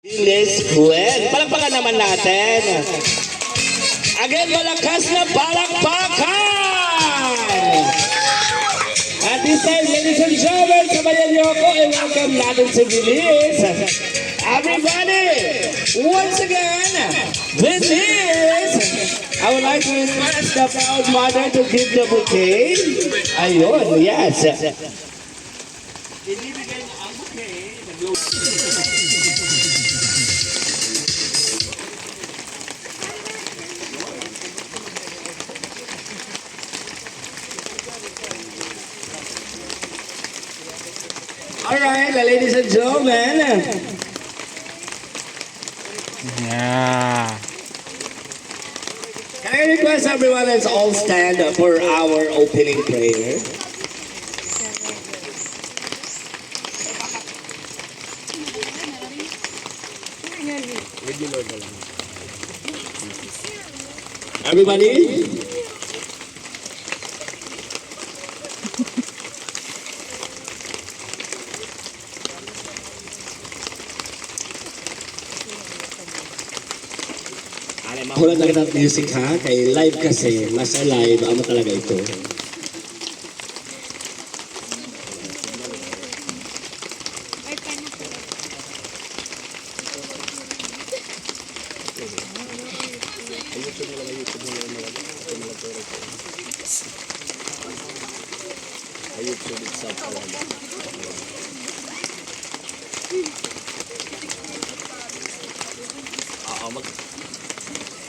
Liz Gwen. Palakpakan naman natin. Again, malakas na palakpakan! At this time, ladies and gentlemen, sabayan niyo ako i-welcome natin si Liz. Everybody, once again, this is, I would like to request the proud mother to give the bouquet. Ayun, yes. Binibigay mo ang bouquet. Alright, ladies and gentlemen. Yeah. Can I request everyone let's all stand for our opening prayer? Everybody? Mahulat na kita music ha, kay live kasi, mas alive, amo talaga ito.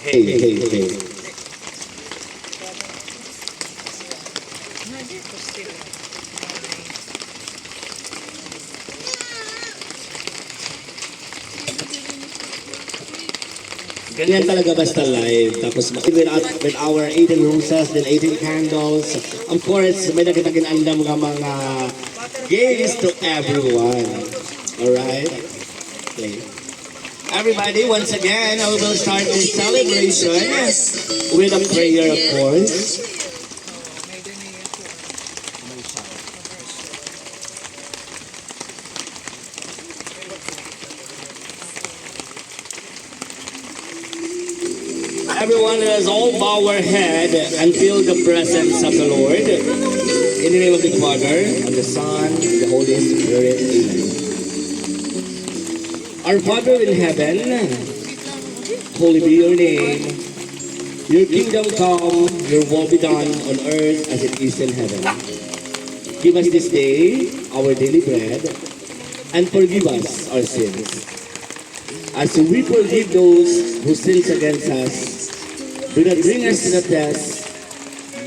Hey. Ganyan talaga basta live. Tapos with our 18 roses, then 18 candles. Of course, may nakita-ginandam mga games to everyone. Alright? Okay. Everybody, once again, we will start this celebration with a prayer, of course. Everyone, let us all bow our head and feel the presence of the Lord. In the name of the Father, and the Son, and the Holy Spirit. Amen. Our Father in heaven, holy be your name. Your kingdom come, your will be done on earth as it is in heaven. Give us this day our daily bread, and forgive us our sins, as we forgive those who sin against us. Do not bring us to the test,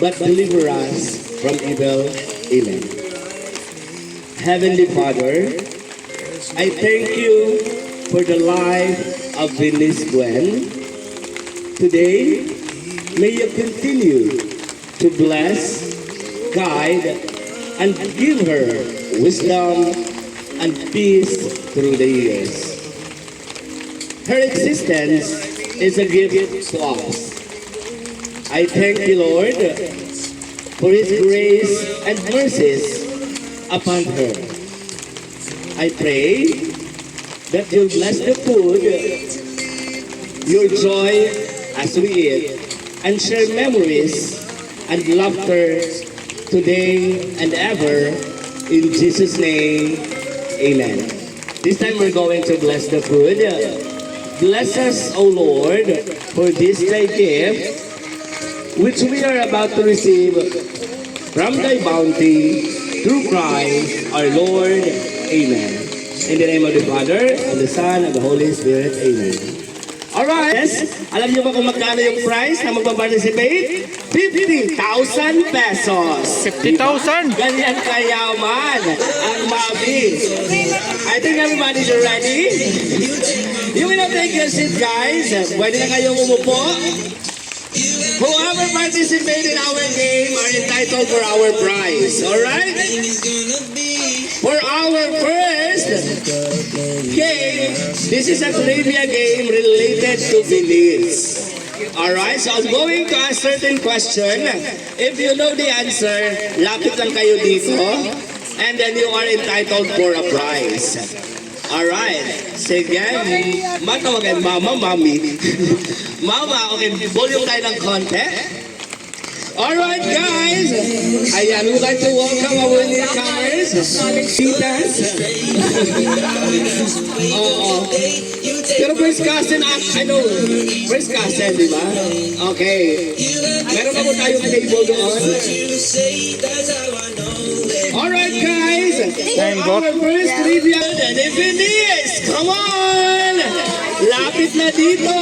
but deliver us from evil. Amen. Heavenly Father, I thank you for the life of Liz Gwen. Today, may you continue to bless, guide, and give her wisdom and peace through the years. Her existence is a gift to us. I thank you, Lord, for His grace and mercies upon her. I pray that you bless the food, your joy as we eat, and share memories and laughter today and ever. In Jesus' name, amen. This time we're going to bless the food. Bless us, O Lord, for this thy gift, which we are about to receive from thy bounty through Christ our Lord. Amen. In the name of the Father, and the Son, and the Holy Spirit. Amen. Alright, yes. Alam niyo ba kung magkano yung prize na magpa-participate? 50,000 pesos. 50,000? Ganyan kayaman ang Mavi. I think everybody's ready. You will take your seat, guys. Pwede na kayong umupo. Whoever participated in our game are entitled for our prize. Alright? For our first game, this is a trivia game related to beliefs. Alright, so I'm going to ask certain question. If you know the answer, lapit lang kayo dito. And then you are entitled for a prize. Alright. Sige. Matawagan mama, mami. Mama, okay. Volume tayo ng konti. Alright, guys. Ayan, we'd like to welcome our newcomers. Titas. Oo. Pero first cousin, ano, first cousin, di ba? Okay. Meron pa po tayong table doon. Alright, guys. Our first trivia. Dennis, come on! Lapit na dito.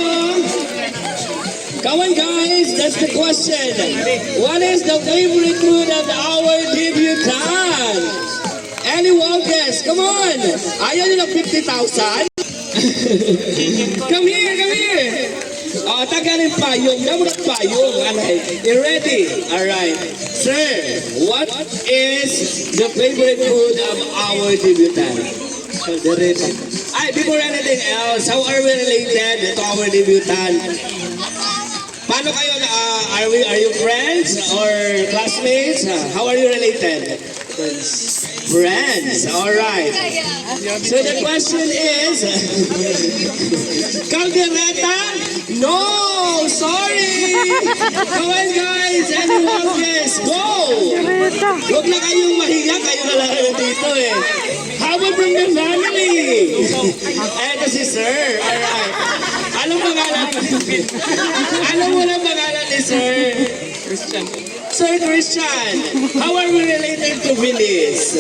Come on, guys. That's the question. What is the favorite food of our debutant? Anyone guess? Come on. Ayaw nyo ng 50,000? Come here, come here. Oh, tagalin payong. Namunag payong. Alright. You ready? Alright. Sir, what is the favorite food of our debutant? Ay, before anything else, how are we related to our debutant? Paano kayo, are you friends or classmates? How are you related? Friends, alright. So the question is, Caldereta? No, sorry. Come on guys, anyone guess? Go! Huwag na kayong mahiya, kayo na lang dito eh. How about from the family? Eto si sir, alright. Anong pangalan? Alam mo lang pangalan ni Sir? Christian. Sir Christian, how are we related to Bilis?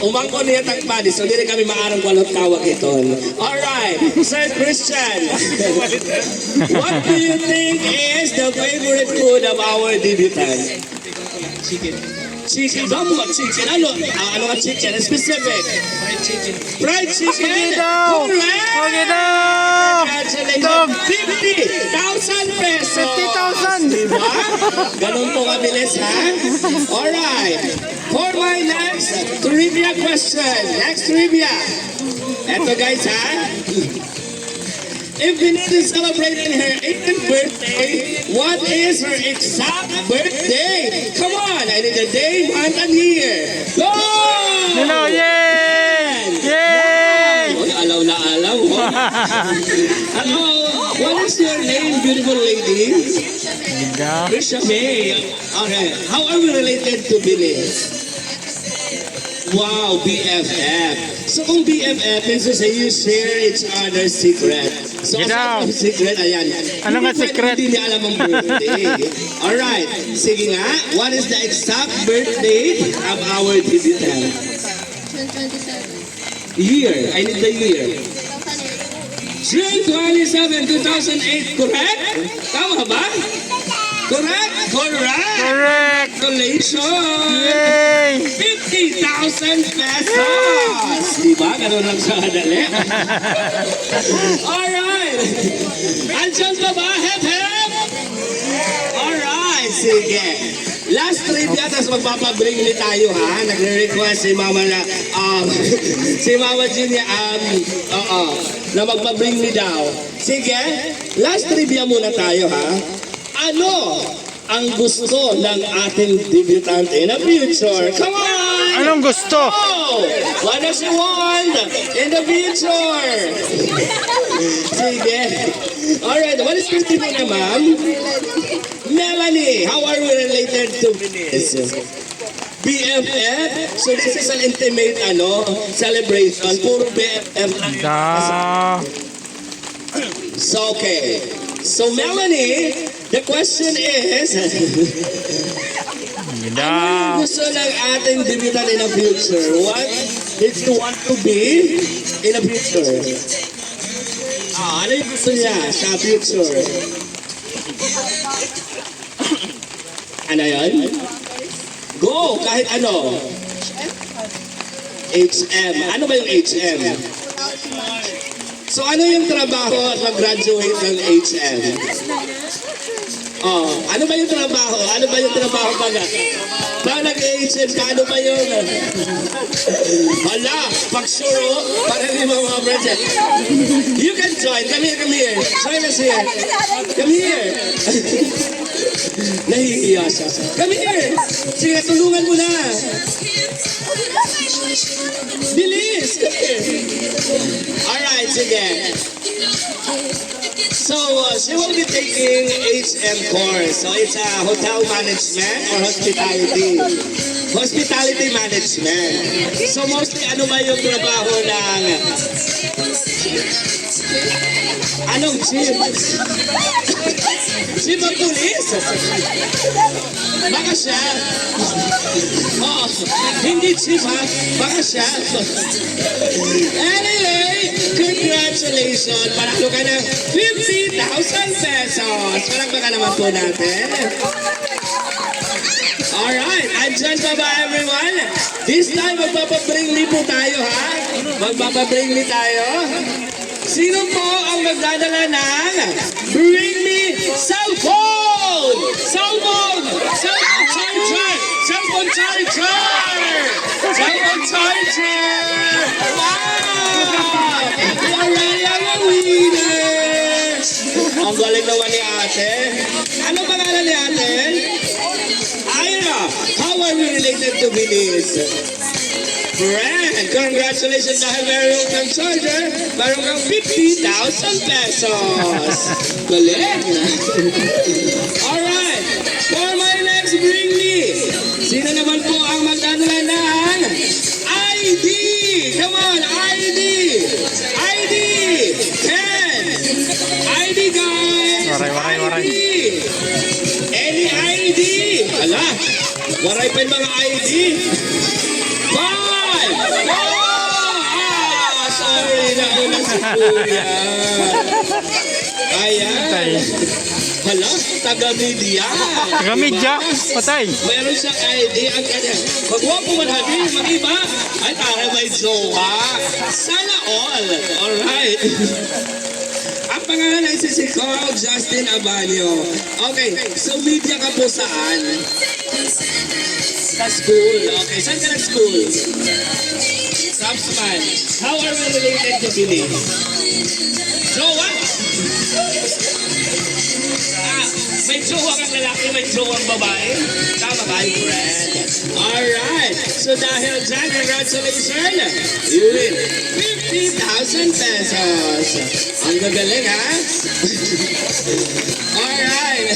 Umangko niya tagpadi, so hindi kami maarang walot kawak ito. Alright, Sir Christian, what do you think is the favorite food of our debutant? Chicken. Chicken. Damo ka chicken. Ano ka chicken? Specific. Fried chicken. Fried chicken. Correct. Congratulations. 50,000 pesos. 50,000. Diba? Ganun po kabilis, ha? Alright. For my next trivia question. Next trivia. Eto guys, ha? If Vinette is celebrating her 8th birthday, what is her exact birthday? Come on, I need a day, month, and year. Go! Hello, yay! Yay! Uy, alaw na alaw. Hello, what is your name, beautiful lady? Trisha May. Okay, how are we related to Billy? Wow, BFF. So kung BFF means to say you share each other's secret. So aside from secret, ayan. Ano nga secret? Hindi niya alam ang birthday. Alright, sige nga. What is the exact birthday of our debutant? 27. Year. I need the year. June 27, 2008. Correct? Tama ba? Correct? Correct! Correct! Congratulations! Yay! 50,000 pesos! Diba? Ganun lang sa kadali. Alright! Andiyan pa ba? Hep, hep! Alright! Sige. Last trivia, tapos magpapabring ni tayo ha. Nagre-request si Mama na, si Mama Julia, na magpabring ni daw. Sige, last trivia muna tayo ha. Ano ang gusto ng ating debutant in the future? Come on! Anong gusto? Oh, what does she want in the future? Sige. Alright, what is your name na, ma'am? Melanie, how are we related to Venice? BFF? So this is an intimate celebration. Puro BFF. So okay. So Melanie, the question is, ano yung gusto ng ating debutant in the future? What did you want to be in the future? Ano yung gusto niya sa future? Ano yun? Go! Kahit ano. HM. Ano ba yung HM? So ano yung trabaho at mag-graduate ng HM? Oh, ano ba yung trabaho? Ano ba yung trabaho baga? Pag nag-HM ka, ano ba yun? Hala, pag-sure, para hindi mga friends. You can join. Come here, come here. Join us here. Come here. Nahihiya siya. Come here. Sige, tulungan mo na. Bilis! Alright, sige. So, she will be taking HM course. So, it's a hotel management or hospitality. Hospitality management. So, mostly, ano ba yung trabaho ng... Anong chief? Chief of police? Baka siya. Oh, hindi chief ha. Baka siya. Anyway, congratulations. Panalo ka ng 50,000 pesos. Palakpakan naman po natin. Alright, andyan pa ba everyone? This time, magpapabring me po tayo ha? Magpapabring me tayo? Sino po ang magdadala ng Bring Me Cellphone? Cellphone! Cellphone charger! Cellphone charger! Cellphone charger! Wow! Alright, ang winner! Ang galing naman ni ate. Ano pangalan ni ate? Ira, how are we related to Bilis? Friend, congratulations dahil meron kang charger, meron kang 50,000 pesos. Galing. Alright, for my next Bring Me, sino naman po ang magdadala ng ID? Come on, ID! ID! 10! ID guys! Waray. ID! Any ID? Ala, waray pa yung mga ID. Sorry, nauna si Kuya. Ayan. Hala, taga-media. Taga-media, patay. Meron siyang ID. Ang kanya. Magwapo man hali, mag-iba. Ay, tara may jowa. Sana all. Alright. Ang pangalan ay si Carl Justin Abanyo. Okay, so media ka po saan? Sa school. Okay, saan ka nag-school? Craftsman. How are we related to Billy? Jowa? May jowa kang lalaki, may jowang babae. Tama ba, friend? Alright. So dahil dyan, congratulations. You win 50,000 pesos. Ang gagaling, ha? Alright.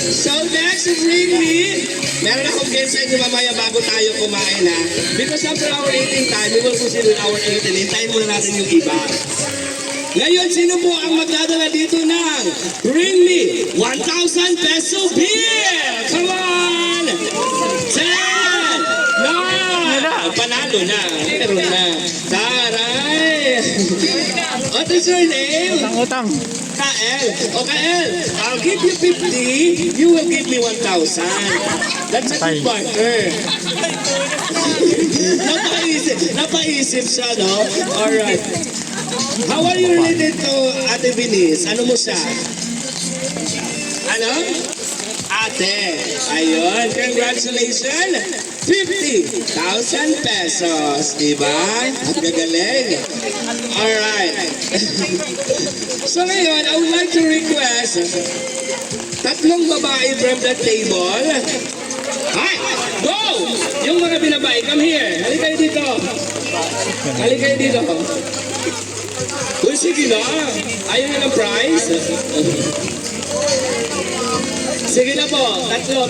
So next, Bring Me. Meron akong guest sa inyo mamaya bago tayo kumain, ha? Because after our eating time, we will proceed with our eating. Hintayin muna natin yung iba. Ngayon, sino po ang magdadala dito ng Bring Me 1,000 peso bill? Come on! 10! 9! Panalo na. Meron na. Taray! What is your name? Utang. Kael. O Kael, I'll give you 50, you will give me 1,000. That's a good partner. Napaisip siya, no? Alright. How are you related to Ate Binis? Ano mo siya? Ano? Ate. Ayun, congratulations. 50,000 pesos. Diba? Ang gagaling. Alright. So ngayon, I would like to request tatlong babae from the table. Hi! Go! Yung mga binabae, come here. Halika kayo dito. Halika kayo dito. Uy, sige na. Ayaw nyo ng prize? Sige na po. Tatlo.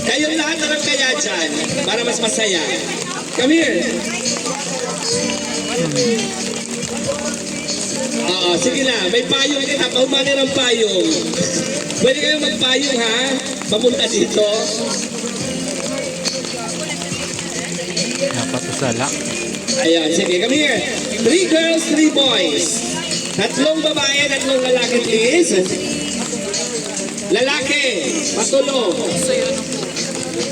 Kayong lahat harap kaya dyan para mas masaya. Come here. Oo, sige na. May payong kita. Paumani ng payong. Pwede kayong magpayong, ha? Papunta dito. Napatusala. Ayan, sige. Come here. 3 girls, 3 boys. Tatlong babae, tatlong lalaki, please. Lalaki, patulong.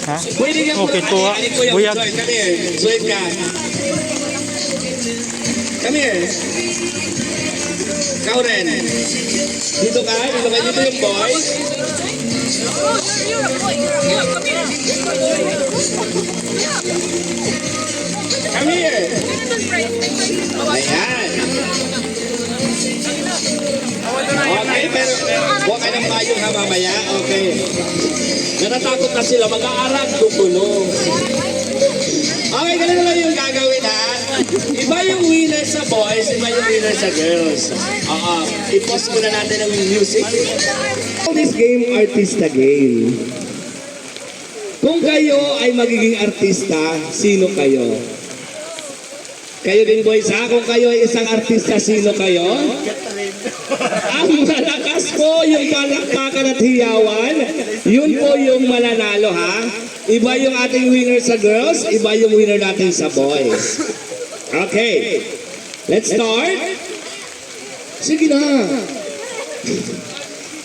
Ha? Pwede ka Okay, muna. tuwa. Ani, kuya, Buyag. join. Come here. Join ka. Come here. Ikaw rin. Dito ka. Dito yung boys. Come here. Ayan. Okay, pero huwag ka ng payong ha mamaya. Okay. Natatakot na sila, mag-aarag kukulo. Okay, ganun lang yung gagawin ha. Iba yung winner sa boys, iba yung winner sa girls. I-pause muna natin ang music. This game, artista game. Kung kayo ay magiging artista, sino kayo? Kayo din boys ha? Kung kayo ay isang artista, sino kayo? Ang malakas po yung palakpakan at hiyawan, yun po yung mananalo ha. Iba yung ating winner sa girls, iba yung winner natin sa boys. Okay, let's start. Sige na.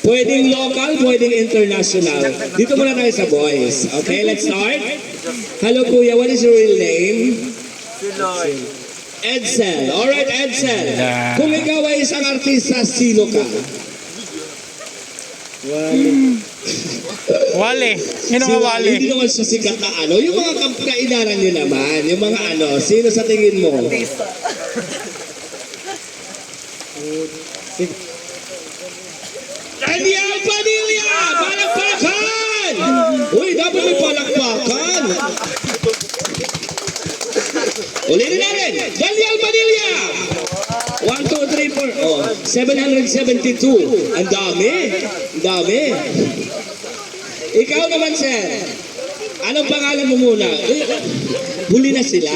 Pwedeng local, pwedeng international. Dito muna tayo sa boys. Okay, let's start. Hello kuya, what is your real name? Edsel. Alright, Edsel. Kung ikaw ay isang artista, sino ka? Wale. Sino nga Wale? Hindi naman siya sikat na ano. Yung mga kainaran nyo naman. Yung mga ano. Sino sa tingin mo? Daniel Padilla! Palakpakan! Uy, dapat may palakpakan. Ulitin natin. Daniel Padilla! 1, 2, 3, 4. Oh, 772. Ang dami. Ang dami. Ikaw naman, sir. Anong pangalan mo muna? Huli na sila.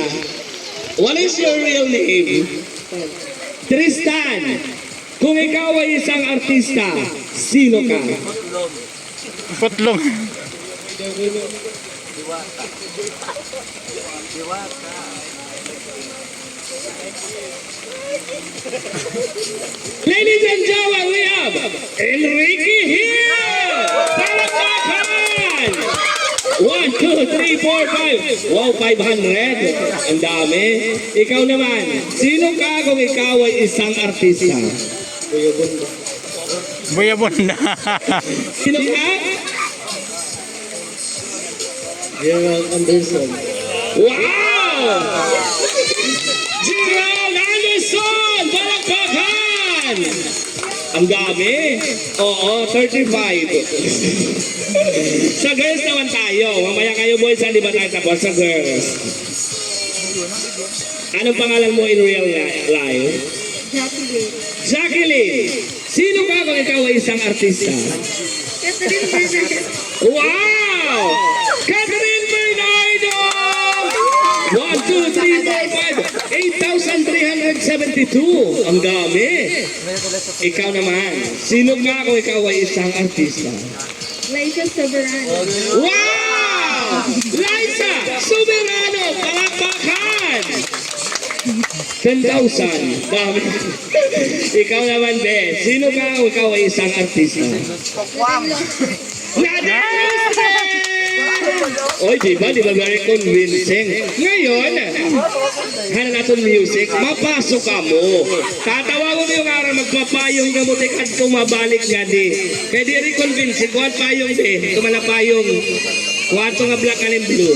What is your real name? Tristan. Kung ikaw ay isang artista, sino ka? Putlong. Ladies and gentlemen, we have Enrique here! Palakpakan! 1, 2, 3, 4, 5. Wow, 500. Ang dami. Ikaw naman, sino ka kung ikaw ay isang artista? Buyabon na. Sino ka? Gerald Anderson. Wow! Gerald Anderson! Palakpakan! Ang dami. Oo, 35. Sa girls naman tayo. Mamaya kayo boys, hindi ba tayo tapos sa girls? Anong pangalan mo in real life? Jacqueline. Jacqueline! Sino ka kung ikaw ay isang artista? Catherine Bernardo. Wow! Catherine Bernardo! 1, 2, 3, 4, 5. 8,372. Ang dami. Ikaw naman. Sino ka kung ikaw ay isang artista? Liza Soberano. Wow! Liza Soberano! Palakpakan! 10,000. Dami. Ikaw naman, Be. Sino ka kung ikaw ay isang artista? Nadeste! Oy, di ba very convincing? Ngayon, hana natin music, mapasok ka mo. Tatawa mo yung araw, magpapayong ka mo, tikad kung mabalik nga di. Kaya di rin convincing, kuhan payong di. Tumalapayong, kuhan to nga black and blue.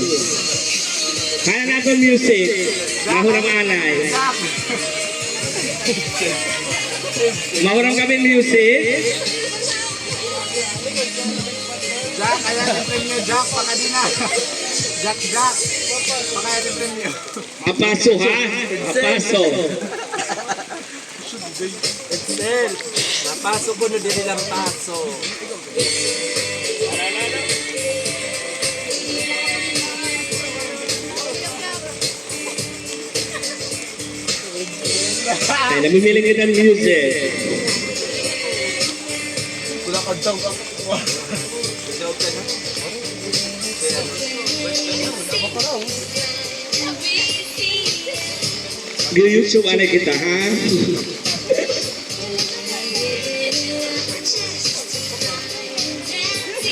Hana natin music, mahuram anay. Mahuram kami music. Jack, ayan yung premyo. Jack, baka di na. Jack. Baka yan yung premyo. Apaso ha? Apaso. Excel. Napaso ko na din nilang paso. Ay, namimiling kita ng music. Wala kang tawag ako. YouTube ano kita ha?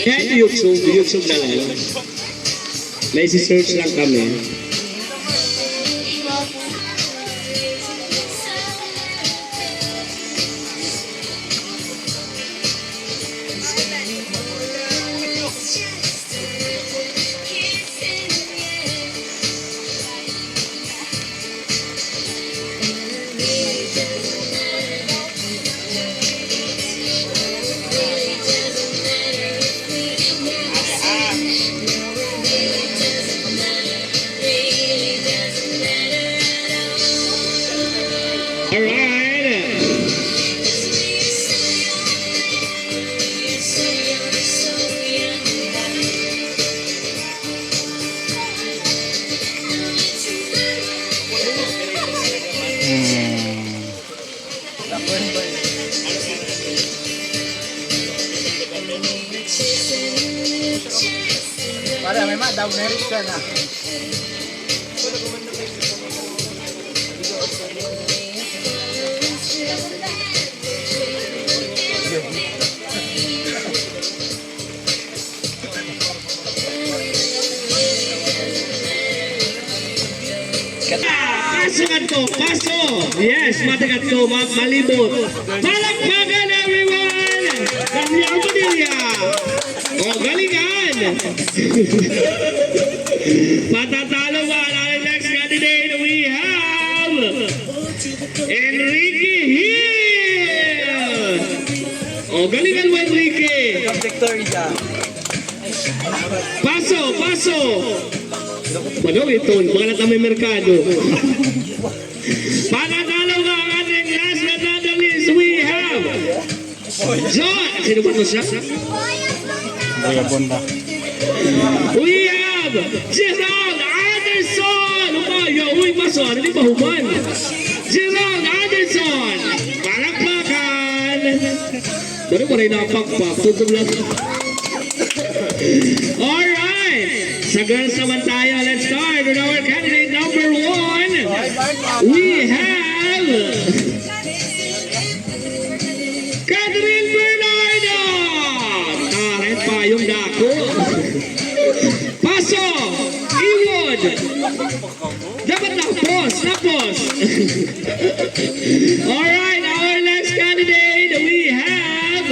Kahit YouTube na lang. May si-search lang kami. merit ka na. Paso to, paso. Yes, matagat to, malibot. Palakpakan everyone! Kanyang Padilla. O, galingan. Patatalo ba ang next candidate? We have Enrique Hill. O, galingan mo, Enrique. Victoria. Paso, paso. Ano ito? Mga may merkado. Panatalo ka ang ating last but not the least, we have John. Sino ba ito siya? Kuya Bonda. We have Gerald Anderson. Umayo, uy, maso. Ano di ba human? Gerald Anderson. Palakpakan. Pero mo rin napakpak. Tutum lang. Alright. Sa girls naman tayo, let's start with our candidate number 1. We have Catherine Bernardo. Taret pa yung dako. Paso. Iwod. Dapat napos. Alright, our next candidate, we have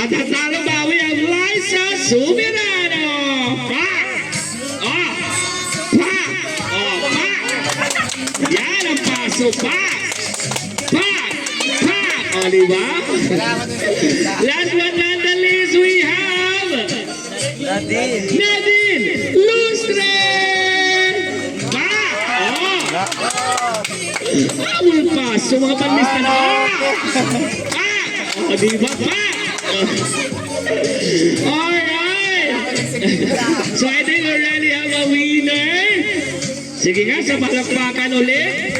at natalo bawi ang Liza Subirano. Pak! Oh! Pak! Oh, pak! Yan ang paso. Pak! Pak! Pak! O, diba? Last but not the least, we have Nadine Lustre! Pak! Oh! Awal paso, mga panlista na. Pak! O, diba? Pak! Alright! So I think we already have a winner. Sige nga, sa palakpakan ulit.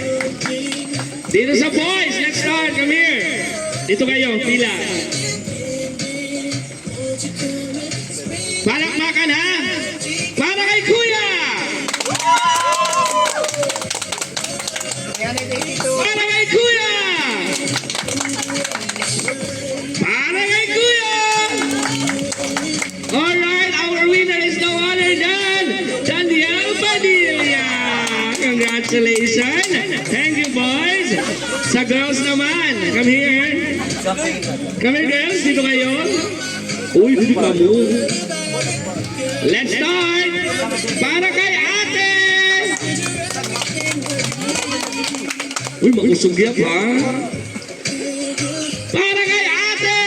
Dito sa boys, let's start. Come here. Dito kayo, pila. Palakpakan ha? Para kay Kuya! Para kay Kuya! Para kay Kuya! Alright, our winner is no other than Daniel Padilla. Congratulations. Thank you, boys. Sa girls naman, come here. Come here, girls. Dito kayo. Uy, hindi ka mo. Let's start. Para kay ate. Uy, makusog yan pa. Para kay ate.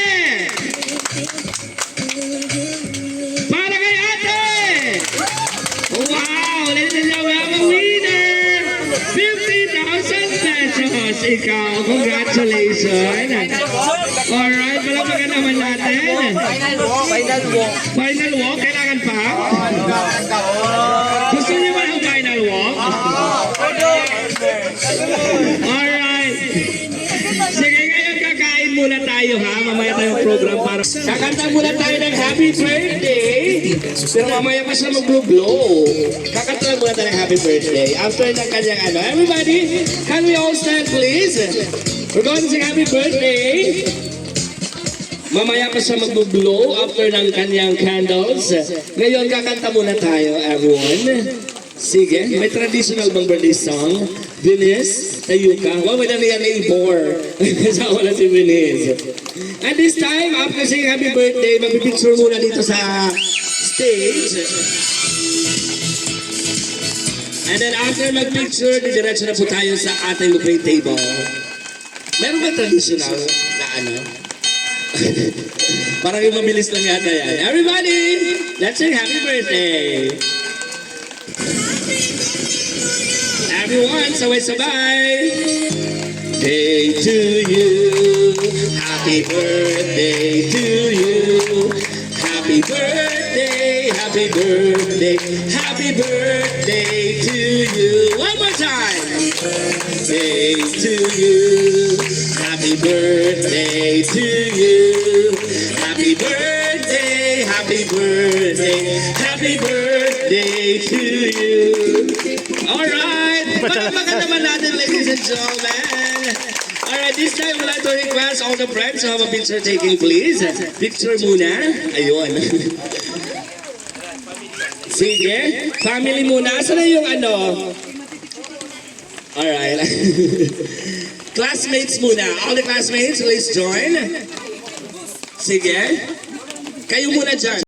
Para kay ate. Wow, ladies and gentlemen, we have a winner. 50,000 pesos. Ikaw, congratulations. Alright, palapagyan naman natin. Final walk, kailangan pa? Gusto niyo ba yung final walk? Alright. Sige, ngayon kakain muna tayo ha. Mamaya tayong program para... Kakanta muna tayo ng happy birthday. Pero mamaya pa siya mag-blow. Kakanta lang muna tayo ng happy birthday. After ng kanyang ano. Everybody, can we all stand please? We're going to sing happy birthday. Mamaya pa siya mag-blow after ng kanyang candles. Ngayon, kakanta muna tayo, everyone. Sige, may traditional bang birthday song? Venice, tayo ka. Wow, may naniyan na ibor. Kasama na si Venice. And this time, after saying happy birthday, magpipicture muna dito sa stage. And then after mag-picture, didiretso na po tayo sa ating buffet table. Meron ba traditional na ano? Parang yung mabilis lang yata yan. Everybody, let's sing happy birthday. Everyone, sabay-sabay. Day to you. Happy birthday to you. Happy birthday, happy birthday, happy birthday to you. One more time. Day to you. Happy birthday to you. Happy birthday, happy birthday to you. Alright, palakpakan naman natin, ladies and gentlemen. Alright, this time we'd like to request all the friends to have a picture taking, please. Picture muna. Ayun. Sige, family muna. Saan na yung ano? Alright. Classmates muna. All the classmates, please join. Sige. Kayo muna dyan.